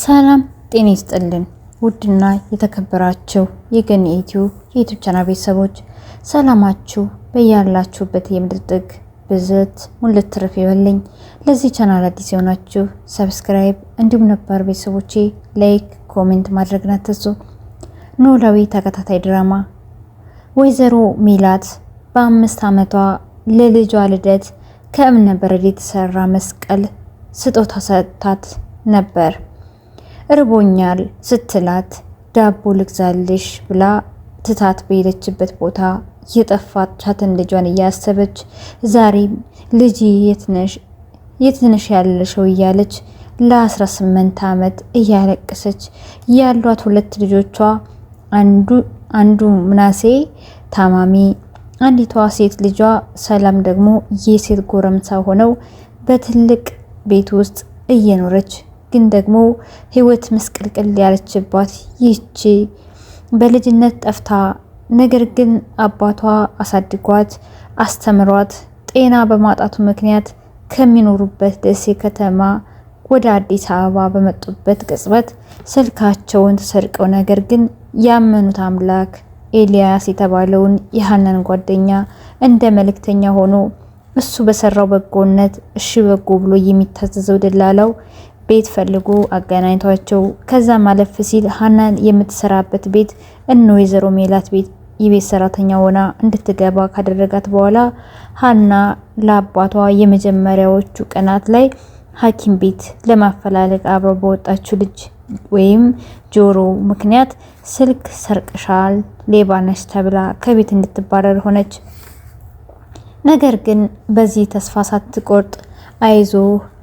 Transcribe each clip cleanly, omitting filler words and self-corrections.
ሰላም ጤና ይስጥልን። ውድና የተከበራችሁ የገኒ የዩቲዩብ ቻናል ቤተሰቦች ሰላማችሁ በያላችሁበት የምድር ጥግ ብዝት ሙልት ትርፍ ይበልኝ። ለዚህ ቻናል አዲስ የሆናችሁ ሰብስክራይብ፣ እንዲሁም ነባር ቤተሰቦቼ ላይክ፣ ኮሜንት ማድረግ አትርሱ። ኖላዊ ተከታታይ ድራማ ወይዘሮ ሜላት በ5 ዓመቷ ለልጇ ልደት ከእብነ በረድ የተሰራ መስቀል ስጦታ ሰጥታት ነበር። እርቦኛል ስትላት ዳቦ ልግዛልሽ ብላ ትታት በሄደችበት ቦታ የጠፋቻትን ልጇን እያሰበች ዛሬም ልጅ የትነሽ ያለሽው እያለች ለ18 ዓመት እያለቀሰች ያሏት 2 ልጆቿ አንዱ ምናሴ ታማሚ፣ አንዲቷ ሴት ልጇ ሰላም ደግሞ የሴት ጎረምሳ ሆነው በትልቅ ቤት ውስጥ እየኖረች ግን ደግሞ ህይወት መስቀልቅል ያለችባት ይህቺ በልጅነት ጠፍታ ነገር ግን አባቷ አሳድጓት አስተምሯት ጤና በማጣቱ ምክንያት ከሚኖሩበት ደሴ ከተማ ወደ አዲስ አበባ በመጡበት ቅጽበት ስልካቸውን ተሰርቀው ነገር ግን ያመኑት አምላክ ኤልያስ የተባለውን የሃናን ጓደኛ እንደ መልእክተኛ ሆኖ እሱ በሰራው በጎነት እሺ በጎ ብሎ የሚታዘዘው ደላላው ቤት ፈልጎ አገናኝቷቸው ከዛ ማለፍ ሲል ሃናን የምትሰራበት ቤት ወይዘሮ ሜላት ቤት የቤት ሰራተኛ ሆና እንድትገባ ካደረጋት በኋላ ሃና ለአባቷ የመጀመሪያዎቹ ቀናት ላይ ሐኪም ቤት ለማፈላለግ አብረው በወጣችው ልጅ ወይም ጆሮ ምክንያት ስልክ ሰርቀሻል፣ ሌባ ነሽ ተብላ ከቤት እንድትባረር ሆነች። ነገር ግን በዚህ ተስፋ ሳትቆርጥ አይዞ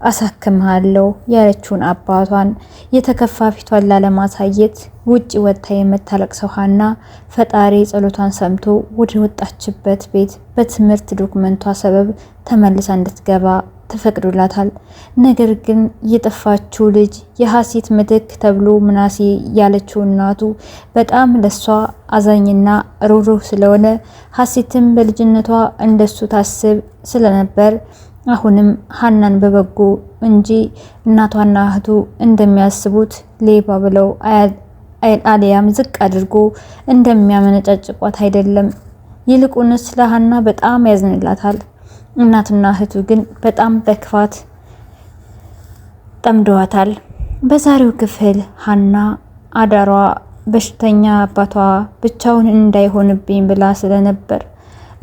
አሳክምሃለሁ ያለችውን አባቷን የተከፋ ፊቷን ላለማሳየት ውጪ ወጥታ የምታለቅሰው ሃና ፈጣሪ ጸሎቷን ሰምቶ ወደ ወጣችበት ቤት በትምህርት ዶክመንቷ ሰበብ ተመልሳ እንድትገባ ተፈቅዶላታል። ነገር ግን የጠፋችው ልጅ የሐሴት ምትክ ተብሎ ምናሴ ያለችው እናቱ በጣም ለሷ አዛኝና ሩህሩህ ስለሆነ ሐሴትም በልጅነቷ እንደሱ ታስብ ስለነበር አሁንም ሃናን በበጎ እንጂ እናቷና እህቱ እንደሚያስቡት ሌባ ብለው አሊያም ዝቅ አድርጎ እንደሚያመነጫጭቋት አይደለም። ይልቁንስ ለሃና በጣም ያዝንላታል። እናትና እህቱ ግን በጣም በክፋት ጠምደዋታል። በዛሬው ክፍል ሃና አዳሯ በሽተኛ አባቷ ብቻውን እንዳይሆንብኝ ብላ ስለነበር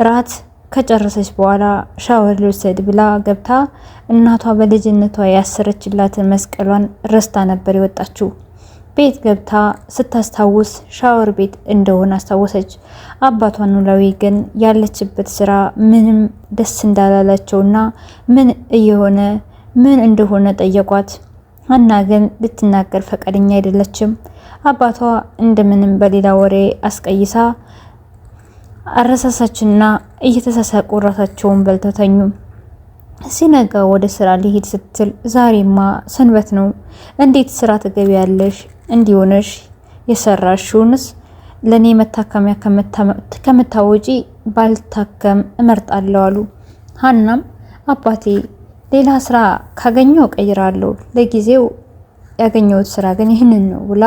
ራት ከጨረሰች በኋላ ሻወር ልውሰድ ብላ ገብታ እናቷ በልጅነቷ ያሰረችላትን መስቀሏን ረስታ ነበር የወጣችው። ቤት ገብታ ስታስታውስ ሻወር ቤት እንደሆነ አስታወሰች። አባቷ ኖላዊ ግን ያለችበት ስራ ምንም ደስ እንዳላላቸውና ምን እንደሆነ ጠየቋት። ሃና ግን ልትናገር ፈቃደኛ አይደለችም። አባቷ እንደምንም በሌላ ወሬ አስቀይሳ አረሳሳችና እየተሳሳቁ ራሳቸውን በልተው ተኙ። ሲነጋ ወደ ስራ ሊሄድ ስትል ዛሬማ ሰንበት ነው፣ እንዴት ስራ ትገቢያለሽ? እንዲሆነሽ የሰራሽውንስ ለኔ መታከሚያ ከምታወጪ ባልታከም እመርጣለሁ አሉ። ሃናም አባቴ ሌላ ስራ ካገኘው ቀይራለሁ፣ ለጊዜው ያገኘሁት ስራ ግን ይህንን ነው ብላ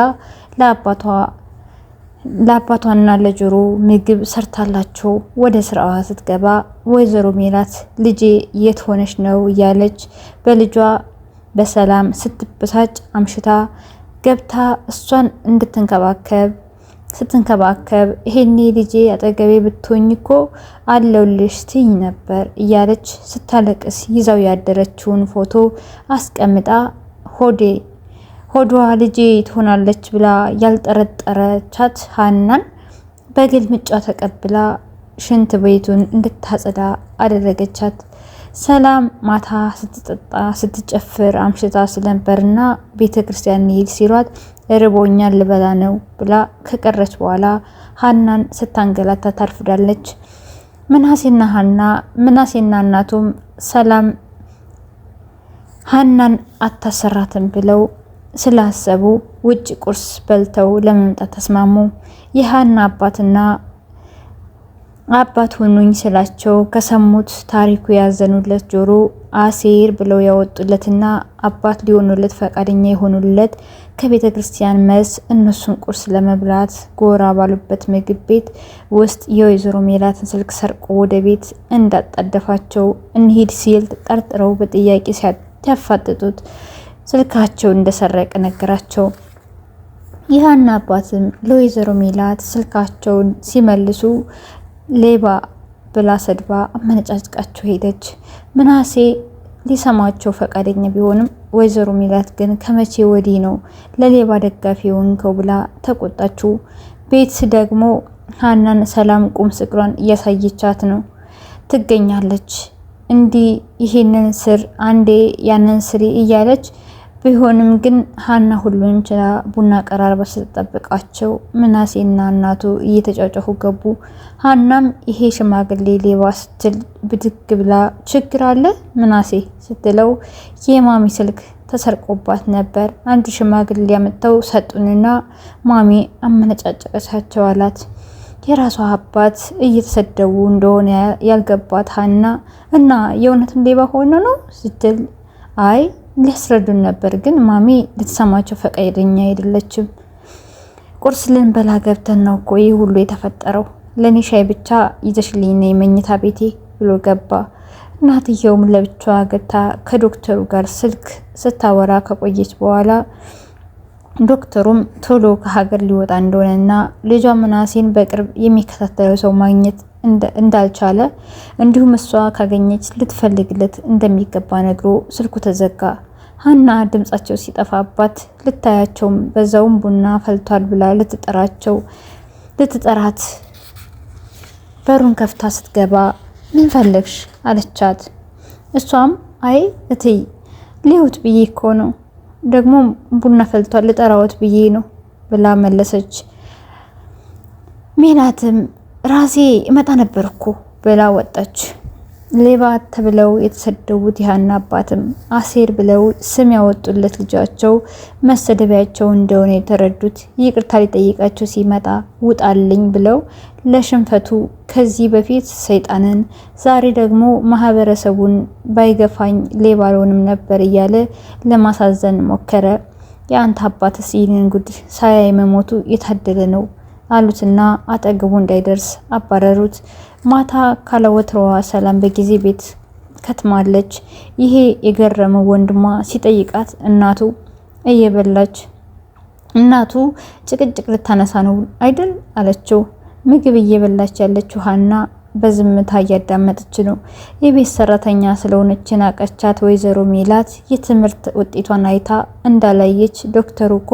ለአባቷና ለጆሮ ምግብ ሰርታላቸው ወደ ስራዋ ስትገባ ወይዘሮ ሜላት ልጄ የት ሆነሽ ነው እያለች በልጇ በሰላም ስትበሳጭ አምሽታ ገብታ እሷን ስትንከባከብ ይሄኔ ልጄ አጠገቤ ብትሆኝ እኮ አለውልሽ ትኝ ነበር እያለች ስታለቅስ ይዛው ያደረችውን ፎቶ አስቀምጣ ሆዷ ልጄ ትሆናለች ብላ ያልጠረጠረቻት ሃናን በግልምጫ ተቀብላ ሽንት ቤቱን እንድታጸዳ አደረገቻት። ሰላም ማታ ስትጠጣ ስትጨፍር አምሽታ ስለነበርና ቤተክርስቲያን ሄድ ሲሏት ርቦኛል ልበላ ነው ብላ ከቀረች በኋላ ሃናን ስታንገላታ ታርፍዳለች። ምናሴና እናቱም ሰላም ሃናን አታሰራትም ብለው ስላሰቡ ውጭ ቁርስ በልተው ለመምጣት ተስማሙ። የሃና አባትና አባት ሆኑኝ ስላቸው ከሰሙት ታሪኩ ያዘኑለት ጆሮ አሴር ብለው ያወጡለትና አባት ሊሆኑለት ፈቃደኛ የሆኑለት ከቤተ ክርስቲያን መልስ እነሱን ቁርስ ለመብላት ጎራ ባሉበት ምግብ ቤት ውስጥ የወይዘሮ ሜላትን ስልክ ሰርቆ ወደ ቤት እንዳጣደፋቸው እንሂድ ሲል ጠርጥረው በጥያቄ ሲያፋጥጡት ስልካቸው እንደሰረቀ ነገራቸው። የሀና አባትም ለወይዘሮ ሜላት ስልካቸውን ሲመልሱ ሌባ ብላ ሰድባ አመነጫጭቃቸው ሄደች። ምናሴ ሊሰማቸው ፈቃደኛ ቢሆንም ወይዘሮ ሜላት ግን ከመቼ ወዲህ ነው ለሌባ ደጋፊ የሆንከው ብላ ተቆጣችው። ቤት ደግሞ ሀናን ሰላም ቁም ስቅሏን እያሳየቻት ነው ትገኛለች። እንዲህ ይሄንን ስር አንዴ ያንን ስሪ እያለች ቢሆንም ግን ሀና ሁሉን ችላ ቡና ቀራርባ ስትጠብቃቸው ምናሴና እናቱ እየተጫጫሁ ገቡ። ሀናም ይሄ ሽማግሌ ሌባ ስትል ብድግ ብላ ችግር አለ ምናሴ ስትለው የማሚ ስልክ ተሰርቆባት ነበር፣ አንድ ሽማግሌ ያመጣው ሰጡንና ማሚ አመነጫጨቀቻቸው አላት። የራሷ አባት እየተሰደቡ እንደሆነ ያልገባት ሀና እና የእውነትም ሌባ ሆነ ነው ስትል አይ ሊያስረዱን ነበር፣ ግን ማሚ ልትሰማቸው ፈቃደኛ አይደለችም። ቁርስ ልንበላ ገብተን ነው እኮ ይህ ሁሉ የተፈጠረው። ለኔ ሻይ ብቻ ይዘሽልኝ ነይ መኝታ ቤቴ ብሎ ገባ። እናትየውም ለብቻዋ ገብታ ከዶክተሩ ጋር ስልክ ስታወራ ከቆየች በኋላ ዶክተሩም ቶሎ ከሀገር ሊወጣ እንደሆነና ልጇ ምናሴን በቅርብ የሚከታተለው ሰው ማግኘት እንዳልቻለ እንዲሁም እሷ ካገኘች ልትፈልግለት እንደሚገባ ነግሮ ስልኩ ተዘጋ። ሀና ድምጻቸው ሲጠፋባት ልታያቸውም በዛውም ቡና ፈልቷል ብላ ልትጠራት በሩን ከፍታ ስትገባ ምን ፈለግሽ አለቻት። እሷም አይ እትይ ሊውጥ ብዬ እኮ ነው፣ ደግሞ ቡና ፈልቷል ልጠራዎት ብዬ ነው ብላ መለሰች። ሜላትም ራሴ እመጣ ነበር እኮ ብላ ወጣች። ሌባ ተብለው የተሰደቡት የሀና አባትም አሴር ብለው ስም ያወጡለት ልጃቸው መሰደቢያቸው እንደሆነ የተረዱት ይቅርታ ሊጠይቃቸው ሲመጣ ውጣልኝ ብለው ለሽንፈቱ ከዚህ በፊት ሰይጣንን ዛሬ ደግሞ ማህበረሰቡን ባይገፋኝ ሌባ አልሆንም ነበር እያለ ለማሳዘን ሞከረ። የአንተ አባትስ ይህንን ጉድ ሳያይ መሞቱ የታደለ ነው አሉትና አጠገቡ እንዳይደርስ አባረሩት። ማታ ካለወትሮዋ ሰላም በጊዜ ቤት ከትማለች። ይሄ የገረመው ወንድሟ ሲጠይቃት እናቱ እየበላች እናቱ ጭቅጭቅ ልታነሳ ነው አይደል አለችው። ምግብ እየበላች ያለችው ሀና በዝምታ እያዳመጠች ነው። የቤት ሰራተኛ ስለሆነች ናቀቻት። ወይዘሮ ሜላት የትምህርት ውጤቷን አይታ እንዳላየች ዶክተሩ እኮ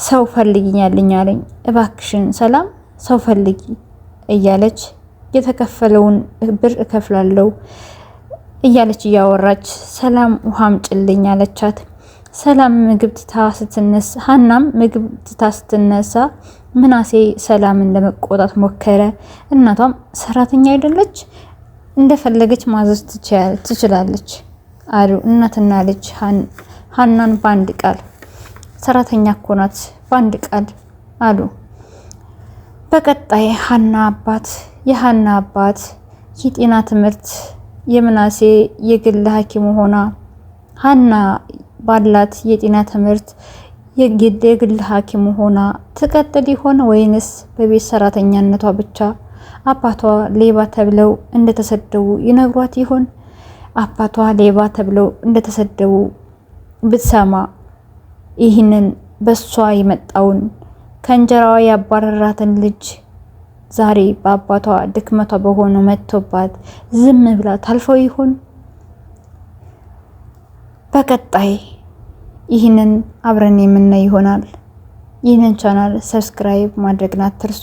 ሰው ፈልጊኛልኝ አለኝ፣ እባክሽን ሰላም ሰው ፈልጊ እያለች የተከፈለውን ብር እከፍላለሁ እያለች እያወራች ሰላም ውሃም ጭልኝ አለቻት። ሰላም ምግብ ትታ ስትነሳ ሀናም ምግብ ትታ ስትነሳ ምናሴ ሰላምን ለመቆጣት ሞከረ። እናቷም ሰራተኛ አይደለች እንደፈለገች ማዘዝ ትችላለች አሉ እናትና ልጅ ሀናን በአንድ ቃል። ሰራተኛ እኮ ናት በአንድ ቃል አሉ። በቀጣይ የሀና አባት የጤና ትምህርት የምናሴ የግል ሐኪም ሆና ሀና ባላት የጤና ትምህርት የግል ሐኪም ሆና ትቀጥል ይሆን ወይንስ በቤት ሰራተኛነቷ ብቻ አባቷ ሌባ ተብለው እንደተሰደቡ ይነግሯት ይሆን? አባቷ ሌባ ተብለው እንደተሰደቡ ብትሰማ ይህንን በሷ የመጣውን ከእንጀራዋ ያባረራትን ልጅ ዛሬ በአባቷ ድክመቷ በሆነው መጥቶባት ዝም ብላ ታልፈው ይሆን? በቀጣይ ይህንን አብረን የምናይ ይሆናል። ይህንን ቻናል ሰብስክራይብ ማድረግን አትርሱ።